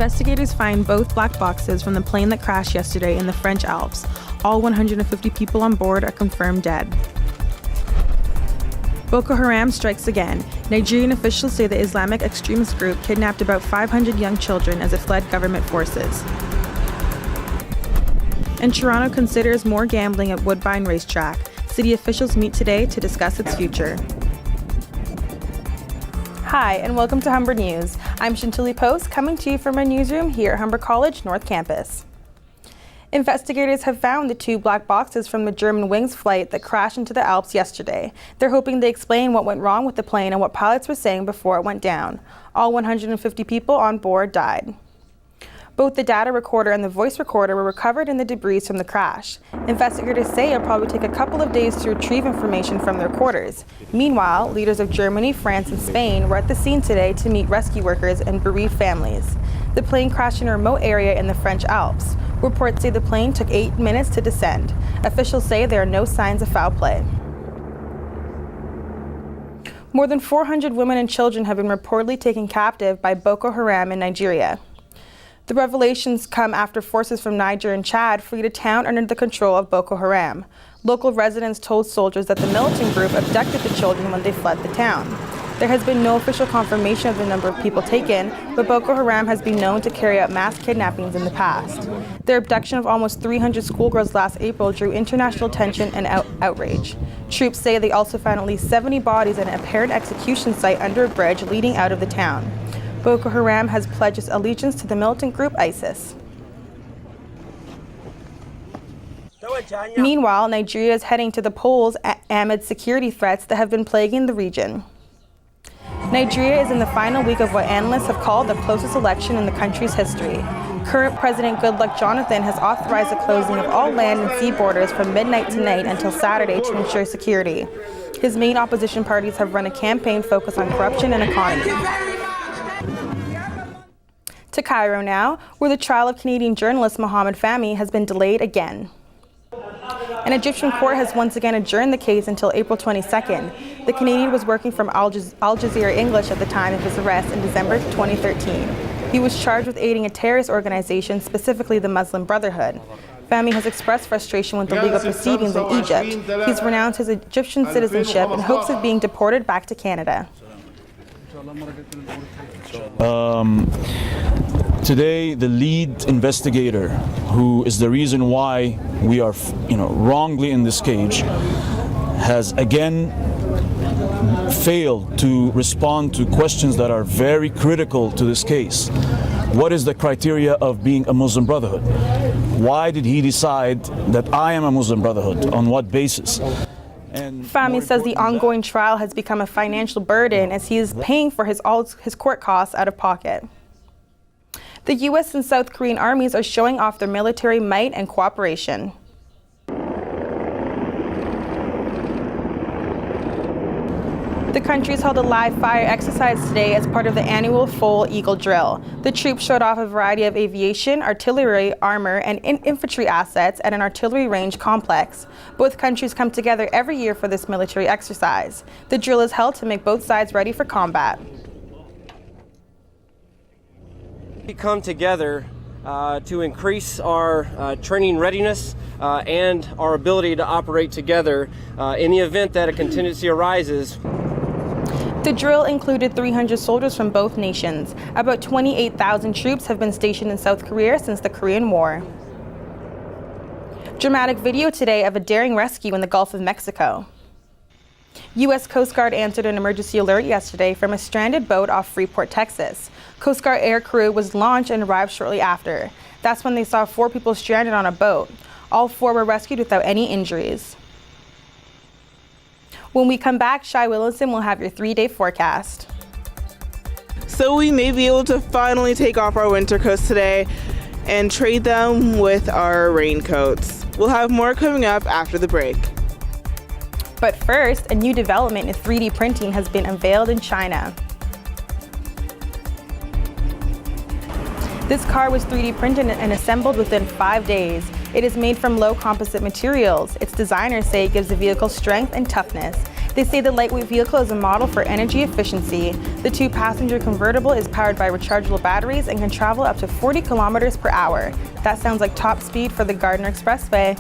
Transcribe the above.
Investigators find both black boxes from the plane that crashed yesterday in the French Alps. All 150 people on board are confirmed dead. Boko Haram strikes again. Nigerian officials say the Islamic extremist group kidnapped about 500 young children as it fled government forces. And Toronto considers more gambling at Woodbine Racetrack. City officials meet today to discuss its future. Hi, and welcome to Humber News. I'm Chantilly Post, coming to you from our newsroom here at Humber College North Campus. Investigators have found the two black boxes from the Germanwings flight that crashed into the Alps yesterday. They're hoping they explain what went wrong with the plane and what pilots were saying before it went down. All 150 people on board died. Both the data recorder and the voice recorder were recovered in the debris from the crash. Investigators say it'll probably take a couple of days to retrieve information from the recorders. Meanwhile, leaders of Germany, France, and Spain were at the scene today to meet rescue workers and bereaved families. The plane crashed in a remote area in the French Alps. Reports say the plane took 8 minutes to descend. Officials say there are no signs of foul play. More than 400 women and children have been reportedly taken captive by Boko Haram in Nigeria. The revelations come after forces from Niger and Chad freed a town under the control of Boko Haram. Local residents told soldiers that the militant group abducted the children when they fled the town. There has been no official confirmation of the number of people taken, but Boko Haram has been known to carry out mass kidnappings in the past. Their abduction of almost 300 schoolgirls last April drew international attention and outrage. Troops say they also found at least 70 bodies at an apparent execution site under a bridge leading out of the town. Boko Haram has pledged its allegiance to the militant group ISIS. Meanwhile, Nigeria is heading to the polls amid security threats that have been plaguing the region. Nigeria is in the final week of what analysts have called the closest election in the country's history. Current President Goodluck Jonathan has authorized the closing of all land and sea borders from midnight tonight until Saturday to ensure security. His main opposition parties have run a campaign focused on corruption and economy. To Cairo now, where the trial of Canadian journalist Mohamed Fahmy has been delayed again. An Egyptian court has once again adjourned the case until April 22nd. The Canadian was working from Al Jazeera English at the time of his arrest in December 2013. He was charged with aiding a terrorist organization, specifically the Muslim Brotherhood. Fahmy has expressed frustration with the legal proceedings in Egypt. He's renounced his Egyptian citizenship in hopes of being deported back to Canada. Today, the lead investigator, who is the reason why we are, wrongly in this cage, has again failed to respond to questions that are very critical to this case. What is the criteria of being a Muslim Brotherhood? Why did he decide that I am a Muslim Brotherhood? On what basis? Fahmy says the ongoing trial has become a financial burden as he is paying for his court costs out of pocket. The U.S. and South Korean armies are showing off their military might and cooperation. The countries held a live fire exercise today as part of the annual Full Eagle drill. The troops showed off a variety of aviation, artillery, armor, and infantry assets at an artillery range complex. Both countries come together every year for this military exercise. The drill is held to make both sides ready for combat. We come together to increase our training readiness and our ability to operate together in the event that a contingency arises. The drill included 300 soldiers from both nations. About 28,000 troops have been stationed in South Korea since the Korean War. Dramatic video today of a daring rescue in the Gulf of Mexico. U.S. Coast Guard answered an emergency alert yesterday from a stranded boat off Freeport, Texas. Coast Guard air crew was launched and arrived shortly after. That's when they saw 4 people stranded on a boat. All 4 were rescued without any injuries. When we come back, Shai Williamson will have your 3-day forecast. So we may be able to finally take off our winter coats today and trade them with our raincoats. We'll have more coming up after the break. But first, a new development in 3D printing has been unveiled in China. This car was 3D printed and assembled within 5 days. It is made from low composite materials. Its designers say it gives the vehicle strength and toughness. They say the lightweight vehicle is a model for energy efficiency. The 2-passenger convertible is powered by rechargeable batteries and can travel up to 40 kilometers per hour. That sounds like top speed for the Gardner Expressway.